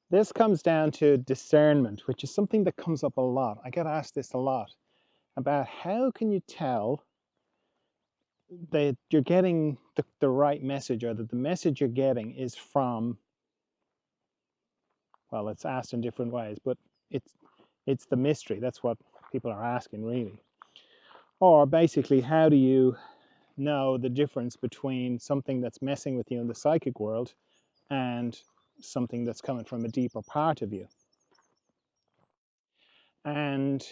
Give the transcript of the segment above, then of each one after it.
This comes down to discernment, which is something that comes up a lot. I get asked this a lot about how can you tell that you're getting the right message, or that the message you're getting is from, well, it's asked in different ways, but it's it's the mystery. That's what people are asking, really. Or basically, how do you know the difference between something that's messing with you in the psychic world and something that's coming from a deeper part of you? And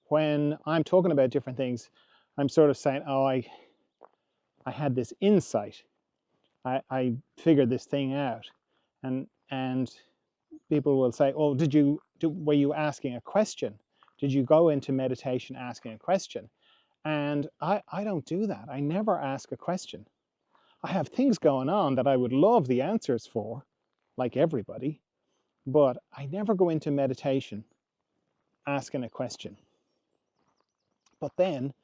when I'm talking about different things, I'm sort of saying, oh, I had this insight. I figured this thing out. And people will say, oh, were you asking a question? Did you go into meditation asking a question? And I don't do that. I never ask a question. I have things going on that I would love the answers for, like everybody, but I never go into meditation asking a question. But then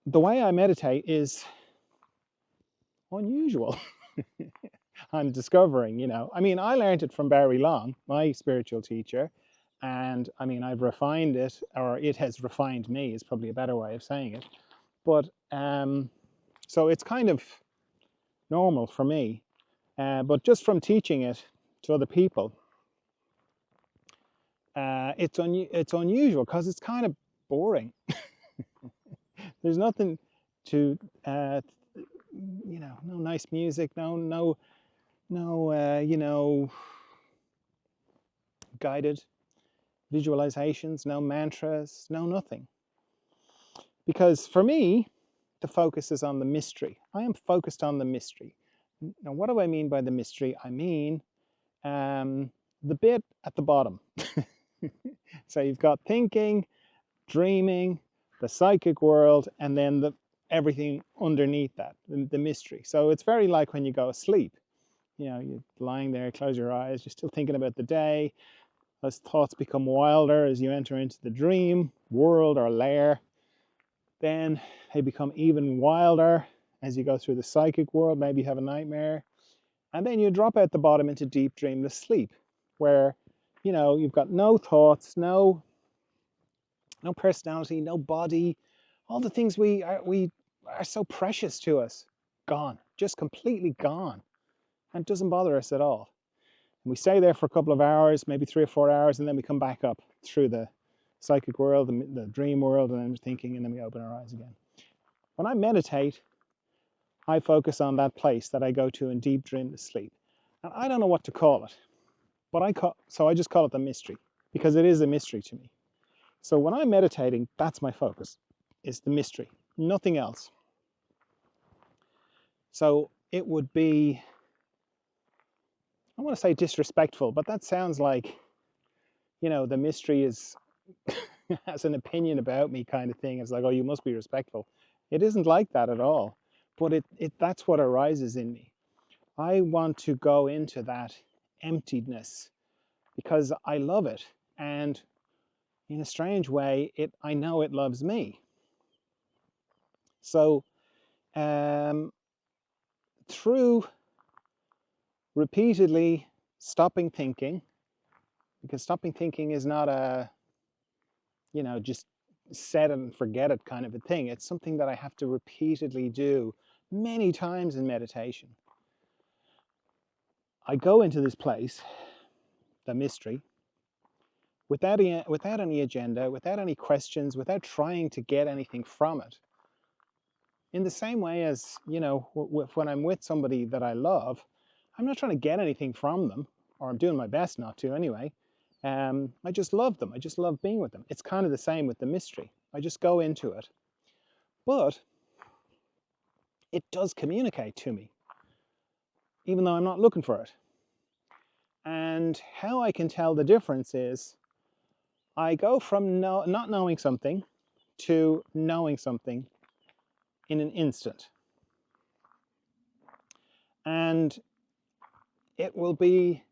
the way I meditate is unusual. I'm discovering, I mean, I learned it from Barry Long, my spiritual teacher, and I mean, I've refined it, or it has refined me, is probably a better way of saying it. But so it's kind of normal for me. But just from teaching it to other people, it's unusual because it's kind of boring. There's nothing to, no nice music, no guided visualizations, no mantras, no nothing. Because for me, the focus is on the mystery. I am focused on the mystery. Now, what do I mean by the mystery? I mean the bit at the bottom. So you've got thinking, dreaming, the psychic world, and then everything underneath that, the mystery. So it's very like when you go asleep. You're lying there, close your eyes, you're still thinking about the day. Those thoughts become wilder as you enter into the dream world or lair. Then they become even wilder as you go through the psychic world. Maybe you have a nightmare. And then you drop out the bottom into deep dreamless sleep, where you've got no thoughts, no personality, no body. All the things we are so precious to us, gone, just completely gone, and it doesn't bother us at all. And we stay there for a couple of hours, maybe 3 or 4 hours, and then we come back up through the psychic world, the dream world, and then we're thinking, and then we open our eyes again. When I meditate, I focus on that place that I go to in deep dreamless sleep. And I don't know what to call it, but I just call it the mystery, because it is a mystery to me. So when I'm meditating, that's my focus, is the mystery, nothing else. So it would be, I want to say disrespectful, but that sounds like, the mystery is has an opinion about me kind of thing. It's like, oh, you must be respectful. It isn't like that at all. But that's what arises in me. I want to go into that emptiness because I love it. And in a strange way, I know it loves me. So through repeatedly stopping thinking, because stopping thinking is not a, just set it and forget it kind of a thing. It's something that I have to repeatedly do many times in meditation. I go into this place, the mystery, without any agenda, without any questions, without trying to get anything from it. In the same way as, when I'm with somebody that I love, I'm not trying to get anything from them, or I'm doing my best not to anyway. I just love them. I just love being with them. It's kind of the same with the mystery. I just go into it. But it does communicate to me, even though I'm not looking for it. And how I can tell the difference is I go from not knowing something to knowing something in an instant. And it will be,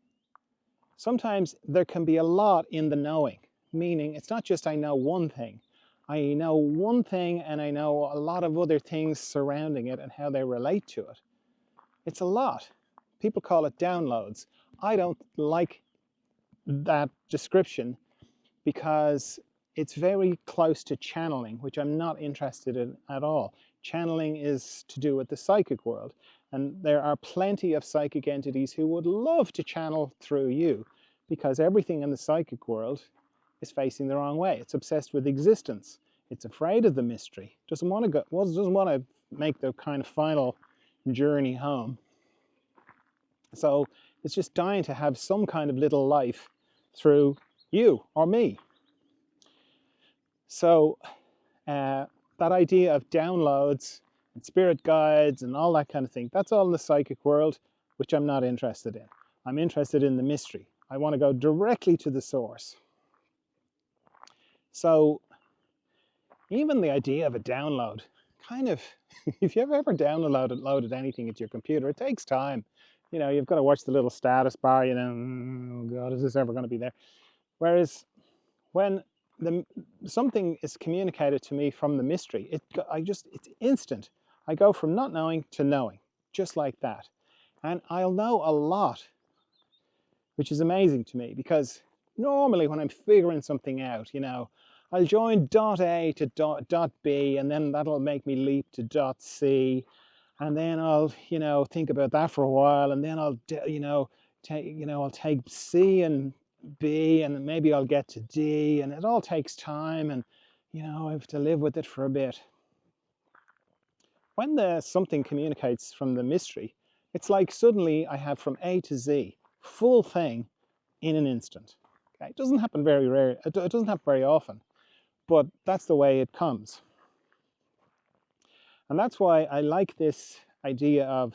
sometimes there can be a lot in the knowing, meaning it's not just I know one thing. I know one thing and I know a lot of other things surrounding it and how they relate to it. It's a lot. People call it downloads. I don't like that description because it's very close to channeling, which I'm not interested in at all. Channeling is to do with the psychic world, and there are plenty of psychic entities who would love to channel through you because everything in the psychic world is facing the wrong way. It's obsessed with existence. It's afraid of the mystery. Doesn't want to make the kind of final journey home. So it's just dying to have some kind of little life through you or me. So that idea of downloads and spirit guides and all that kind of thing, that's all in the psychic world, which I'm not interested in. I'm interested in the mystery. I want to go directly to the source. So even the idea of a download, kind of, if you've ever loaded anything into your computer, it takes time. You know, you've got to watch the little status bar, you know, oh God, is this ever going to be there? Whereas when something is communicated to me from the mystery, it's instant. I go from not knowing to knowing, just like that. And I'll know a lot, which is amazing to me because normally when I'm figuring something out, you know, I'll join dot A to dot B, and then that'll make me leap to dot C. And then I'll, you know, think about that for a while, and then I'll, you know, I'll take C and B, and maybe I'll get to D, and it all takes time, and you know, I have to live with it for a bit. When something communicates from the mystery, it's like suddenly I have from A to Z, full thing in an instant. Okay? It doesn't happen very rare. It doesn't happen very often, but that's the way it comes. And that's why I like this idea of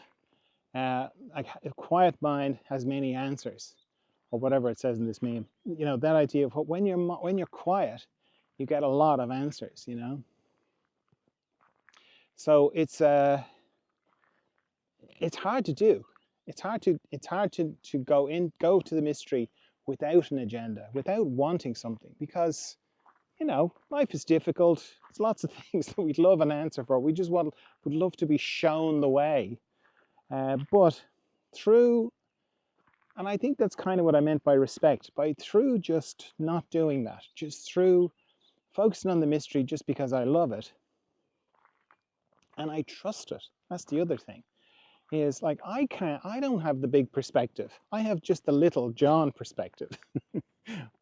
like a quiet mind has many answers, or whatever it says in this meme. You know, that idea of when you're quiet, you get a lot of answers. You know, so it's hard to do. It's hard to go to the mystery without an agenda, without wanting something, because you know, life is difficult. There's lots of things that we'd love an answer for. We just would love to be shown the way. But through, and I think that's kind of what I meant by respect, through just not doing that, just through focusing on the mystery just because I love it and I trust it. That's the other thing, is like I don't have the big perspective. I have just the little John perspective.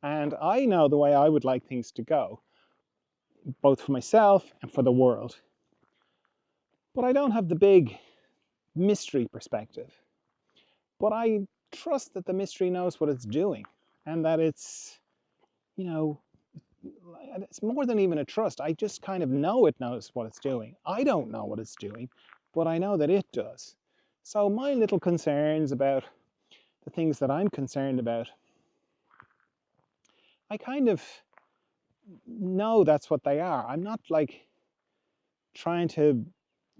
And I know the way I would like things to go, both for myself and for the world. But I don't have the big mystery perspective. But I trust that the mystery knows what it's doing, and that it's, you know, it's more than even a trust. I just kind of know it knows what it's doing. I don't know what it's doing, but I know that it does. So my little concerns about the things that I'm concerned about, I kind of know that's what they are. I'm not like trying to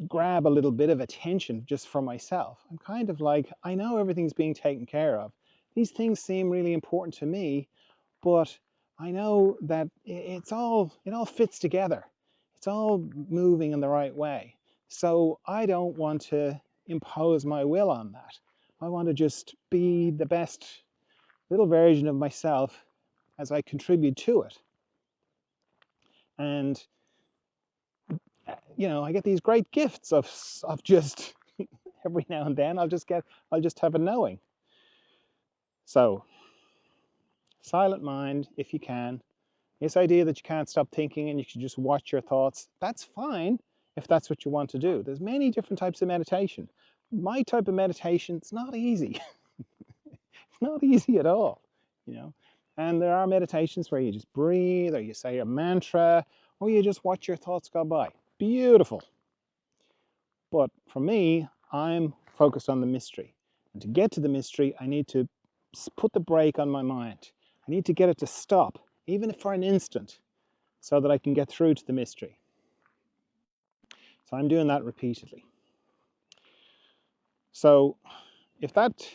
grab a little bit of attention just for myself. I'm kind of like, I know everything's being taken care of. These things seem really important to me, but I know that it all fits together. It's all moving in the right way. So I don't want to impose my will on that. I want to just be the best little version of myself as I contribute to it. And you know, I get these great gifts of just every now and then I'll just have a knowing. So silent mind, if you can. This idea that you can't stop thinking and you should just watch your thoughts, that's fine if that's what you want to do. There's many different types of meditation. My type of meditation, it's not easy. It's not easy at all, you know. And there are meditations where you just breathe, or you say a mantra, or you just watch your thoughts go by. Beautiful. But for me, I'm focused on the mystery. And to get to the mystery, I need to put the brake on my mind. I need to get it to stop, even if for an instant, so that I can get through to the mystery. So I'm doing that repeatedly. So if that,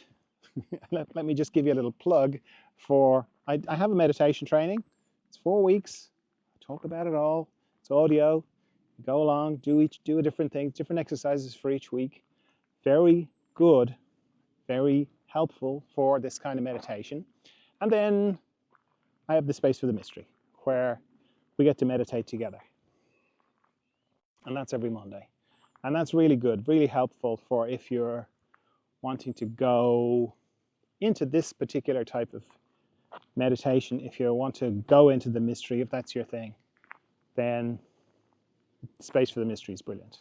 let me just give you a little plug for, I have a meditation training. It's 4 weeks. I talk about it all. It's audio. Go along, do a different thing, different exercises for each week. Very good, very helpful for this kind of meditation. And then I have the space for the mystery, where we get to meditate together. And that's every Monday. And that's really good, really helpful for if you're wanting to go into this particular type of meditation. If you want to go into the mystery, if that's your thing, then space for the mystery is brilliant.